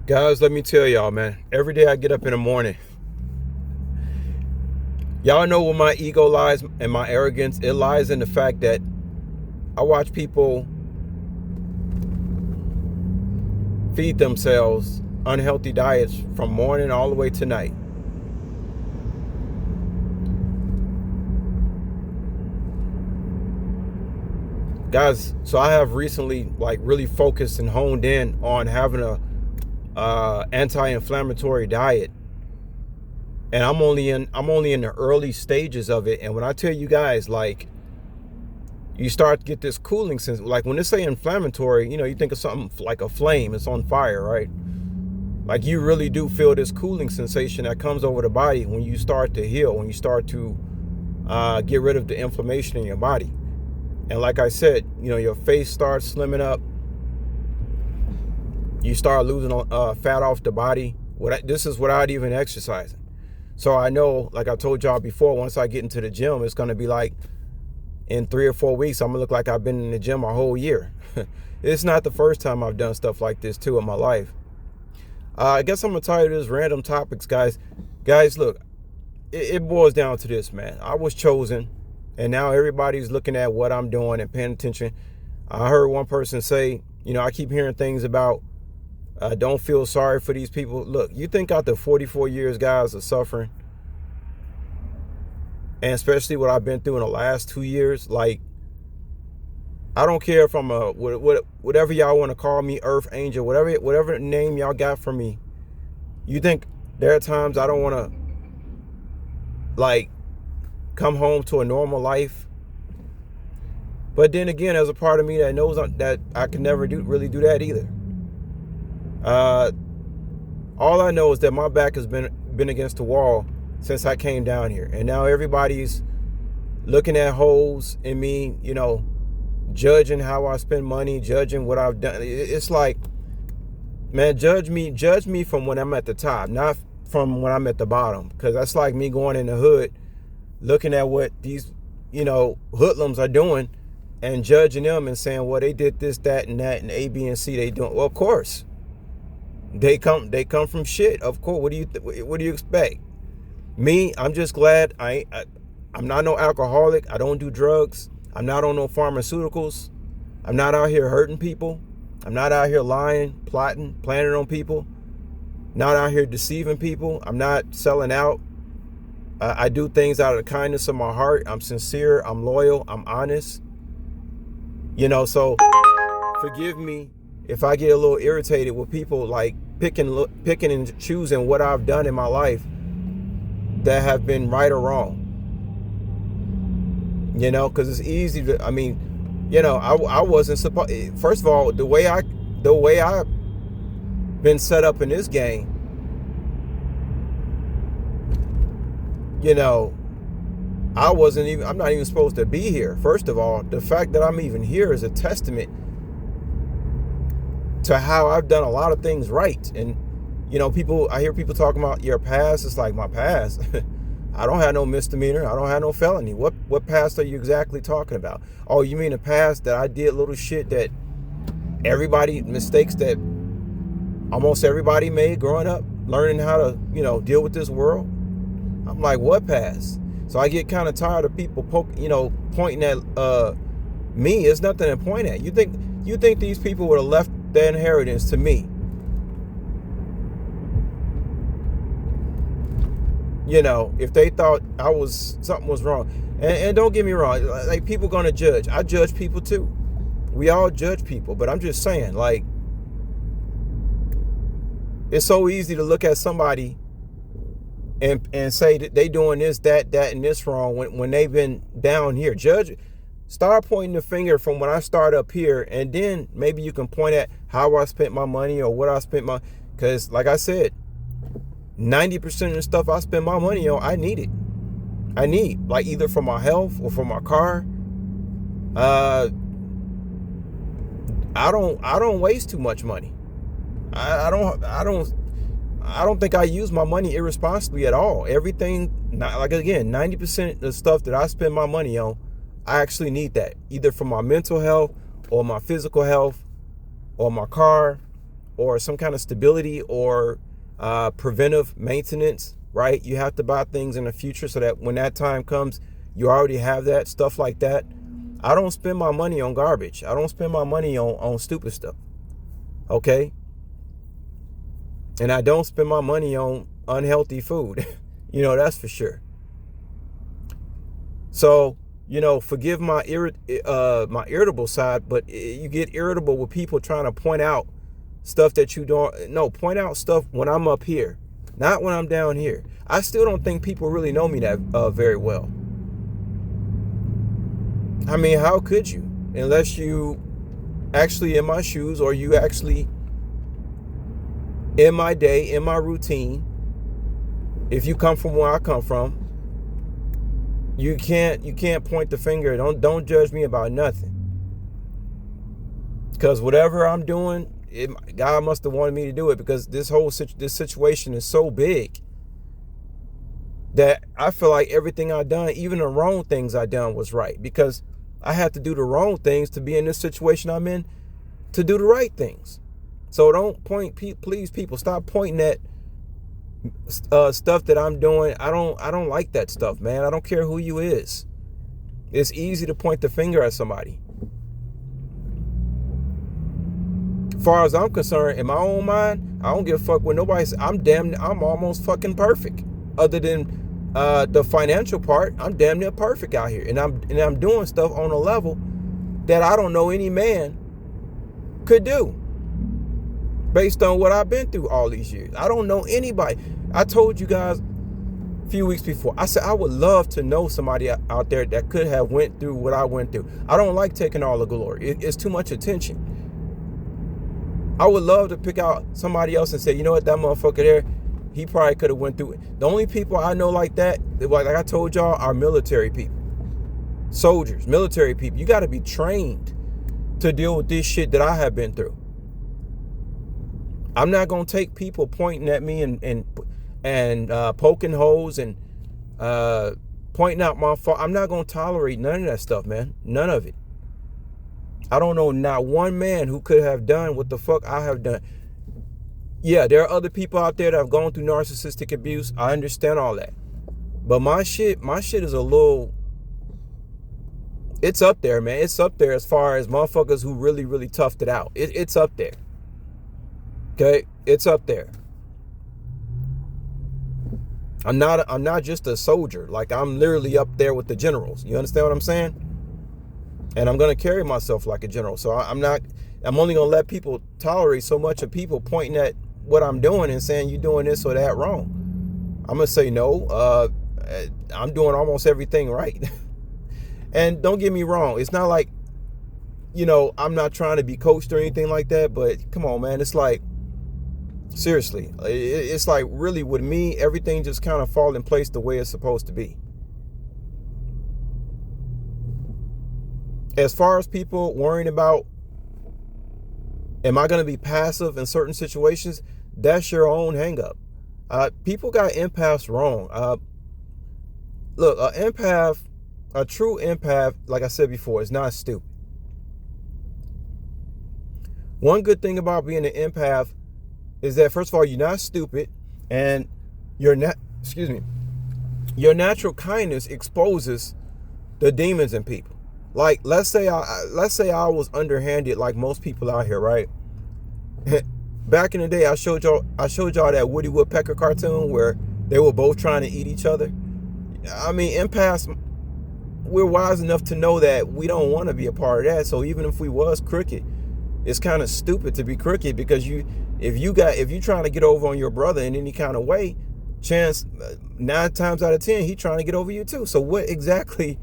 Guys, let me tell y'all, man. Every day I get up in the morning, y'all know where my ego lies and my arrogance. It lies in the fact that I watch people feed themselves unhealthy diets from morning all the way to night. Guys, so I have recently really focused and honed in on having a anti-inflammatory diet, and I'm only in the early stages of it. And when I tell you guys, you start to get this cooling sense. Like when they say inflammatory, you think of something like a flame. It's on fire, right? Like you really do feel this cooling sensation that comes over the body when you start to heal, when you start to get rid of the inflammation in your body. And like I said, your face starts slimming up. You start losing fat off the body. This is without even exercising. So I know, like I told y'all before, once I get into the gym, it's going to be like in 3 or 4 weeks, I'm going to look like I've been in the gym a whole year. It's not the first time I've done stuff like this, too, in my life. I guess I'm going to tell you this random topics, guys. Guys, look, it boils down to this, man. I was chosen, and now everybody's looking at what I'm doing and paying attention. I heard one person say, I keep hearing things about don't feel sorry for these people. Look, you think after 44 years, guys, of suffering, and especially what I've been through in the last 2 years, I don't care if I'm whatever y'all want to call me, Earth Angel, whatever name y'all got for me. You think there are times I don't want to come home to a normal life? But then again, there's a part of me that knows that I can never really do that either. All I know is that my back has been against the wall since I came down here, and now everybody's looking at holes in me, judging how I spend money, judging what I've done. It's like, man, judge me from when I'm at the top, not from when I'm at the bottom, because that's like me going in the hood, looking at what these, hoodlums are doing, and judging them and saying, well, they did this, that, and that, and A, B, and C they doing. Well, of course, they come from shit. Of course. What do you expect? Me, I'm just glad I'm not no alcoholic. I don't do drugs. I'm not on no pharmaceuticals. I'm not out here hurting people. I'm not out here lying, plotting, planning on people. Not out here deceiving people. I'm not selling out. I do things out of the kindness of my heart. I'm sincere. I'm loyal. I'm honest. So forgive me if I get a little irritated with people picking and choosing what I've done in my life that have been right or wrong. Because it's easy to, I wasn't supposed, first of all, the way I've been set up in this game, I'm not even supposed to be here. First of all, the fact that I'm even here is a testament to how I've done a lot of things right. And, I hear people talking about your past. It's like, my past. I don't have no misdemeanor. I don't have no felony. What past are you exactly talking about? Oh, you mean the past that I did little shit that mistakes that almost everybody made growing up, learning how to, deal with this world? I'm like, what past? So I get kind of tired of people pointing at me. It's nothing to point at. You think these people would have left their inheritance to me? If they thought something was wrong. And don't get me wrong, like, people gonna judge. I judge people too. We all judge people, but I'm just saying, it's so easy to look at somebody and say that they doing this, that, and this wrong when they've been down here. Start pointing the finger from when I start up here, and then maybe you can point at how I spent my money or what I spent because like I said, 90% of the stuff I spend my money on, I need it. I need, either for my health or for my car. I don't waste too much money. I don't think I use my money irresponsibly at all. Everything, 90% of the stuff that I spend my money on, I actually need that, either for my mental health or my physical health or my car or some kind of stability or preventive maintenance, right? You have to buy things in the future so that when that time comes, you already have that, stuff like that. I don't spend my money on garbage. I don't spend my money on stupid stuff. Okay? And I don't spend my money on unhealthy food. That's for sure. So, forgive my irritable side, but you get irritable with people trying to point out stuff that you don't. No, point out stuff when I'm up here, not when I'm down here. I still don't think people really know me that very well. I mean, how could you? Unless you actually in my shoes, or you actually in my day, in my routine. If you come from where I come from, you can't point the finger. Don't judge me about nothing. Because whatever I'm doing, God must have wanted me to do it, because this situation is so big that I feel like everything I done, even the wrong things I done, was right, because I had to do the wrong things to be in this situation I'm in, to do the right things. So don't point, please, people, stop pointing at stuff that I'm doing. I don't like that stuff, man. I don't care who you is. It's easy to point the finger at somebody. As far as I'm concerned, in my own mind, I don't give a fuck what nobody says. I'm almost fucking perfect. Other than the financial part, I'm damn near perfect out here, and I'm doing stuff on a level that I don't know any man could do, based on what I've been through all these years. I don't know anybody. I told you guys a few weeks before, I said I would love to know somebody out there that could have went through what I went through. I don't like taking all the glory. It's too much attention. I would love to pick out somebody else and say, you know what, that motherfucker there, he probably could have went through it. The only people I know like that, like I told y'all, are military people. Soldiers, military people. You got to be trained to deal with this shit that I have been through. I'm not going to take people pointing at me and poking holes and pointing out my fault. I'm not going to tolerate none of that stuff, man. None of it. I don't know not one man who could have done what the fuck I have done. Yeah, there are other people out there that have gone through narcissistic abuse. I understand all that. But my shit is a little, it's up there, man. It's up there as far as motherfuckers who really, really toughed it out. It's up there. Okay? It's up there. I'm not just a soldier. Like, I'm literally up there with the generals. You understand what I'm saying? And I'm going to carry myself like a general. So I'm only going to let people tolerate so much of people pointing at what I'm doing and saying you're doing this or that wrong. I'm going to say, no, I'm doing almost everything right. And don't get me wrong. It's not like, I'm not trying to be coached or anything like that. But come on, man. It's like, seriously, it's like really with me, everything just kind of fall in place the way it's supposed to be. As far as people worrying about, am I going to be passive in certain situations? That's your own hang up. People got empaths wrong. Look, a true empath, like I said before, is not stupid. One good thing about being an empath is that, first of all, you're not stupid, and your natural kindness exposes the demons in people. Like, let's say I was underhanded like most people out here, right? Back in the day, I showed y'all that Woody Woodpecker cartoon where they were both trying to eat each other. I mean, empaths, we're wise enough to know that we don't want to be a part of that. So even if we was crooked, it's kind of stupid to be crooked, because if you trying to get over on your brother in any kind of way, chance 9 times out of 10 he trying to get over you too. So what exactly?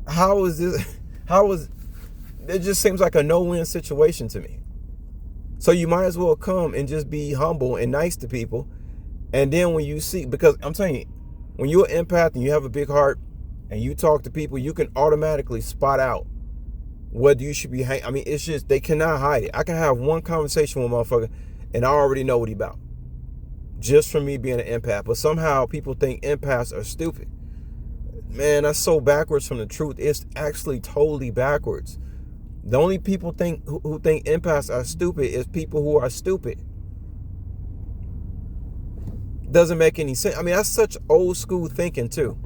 How is this? It just seems like a no-win situation to me. So you might as well come and just be humble and nice to people. And then when you see, because I'm telling you, when you're an empath and you have a big heart and you talk to people, you can automatically spot out whether you should be, I mean, it's just, they cannot hide it. I can have one conversation with a motherfucker and I already know what he about, just from me being an empath. But somehow people think empaths are stupid. Man, that's so backwards from the truth. It's actually totally backwards. The only people who think empaths are stupid is people who are stupid. Doesn't make any sense. I mean, that's such old school thinking too.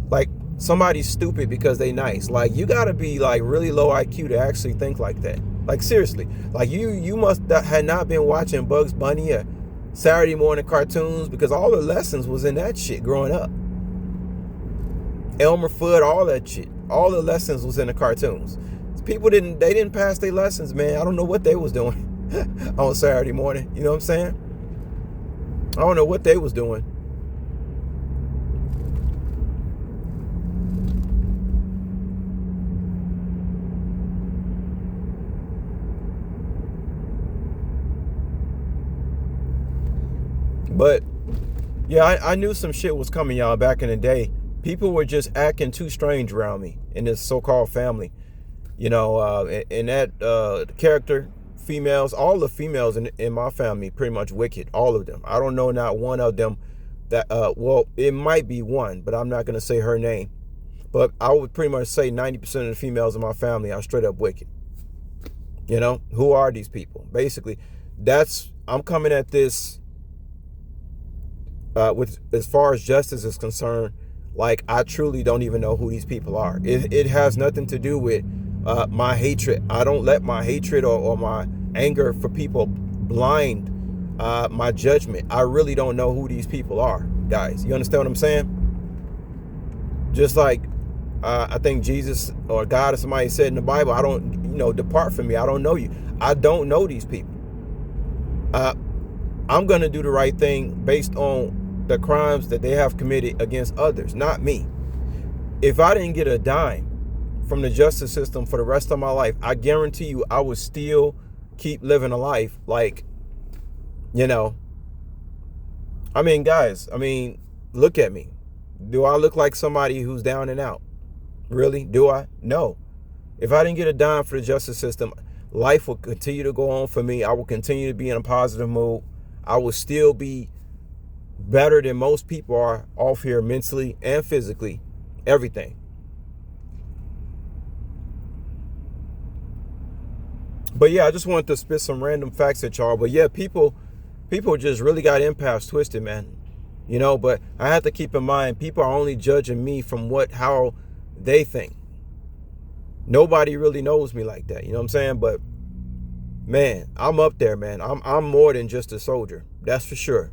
Like, somebody's stupid because they nice. Like, you gotta be like really low IQ to actually think like that. Like, seriously. Like, you must have not been watching Bugs Bunny or Saturday morning cartoons, because all the lessons was in that shit growing up. Elmer Fudd, all that shit. All the lessons was in the cartoons. People didn't pass their lessons, man. I don't know what they was doing on Saturday morning. You know what I'm saying? I don't know what they was doing. But yeah, I knew some shit was coming, y'all, back in the day. People were just acting too strange around me in this so-called family. You know, and that character, females, all the females in my family, pretty much wicked, all of them. I don't know not one of them that, well, it might be one, but I'm not going to say her name. But I would pretty much say 90% of the females in my family are straight up wicked. You know, who are these people? Basically, I'm coming at this with, as far as justice is concerned, like, I truly don't even know who these people are. It has nothing to do with my hatred. I don't let my hatred or my anger for people blind my judgment. I really don't know who these people are, guys. You understand what I'm saying? Just like I think Jesus or God or somebody said in the Bible, I don't, depart from me. I don't know you. I don't know these people. I'm going to do the right thing based on the crimes that they have committed against others, not me. If I didn't get a dime from the justice system for the rest of my life, I guarantee you I would still keep living a life like, I mean, guys, look at me. Do I look like somebody who's down and out? Really? Do I? No. If I didn't get a dime for the justice system, life will continue to go on for me. I will continue to be in a positive mood. I will still be better than most people are off here mentally and physically, everything. But yeah, I just wanted to spit some random facts at y'all. But yeah, people just really got empaths twisted, man. But I have to keep in mind, people are only judging me from how they think. Nobody really knows me like that. You know what I'm saying? But man, I'm up there, man. I'm more than just a soldier. That's for sure.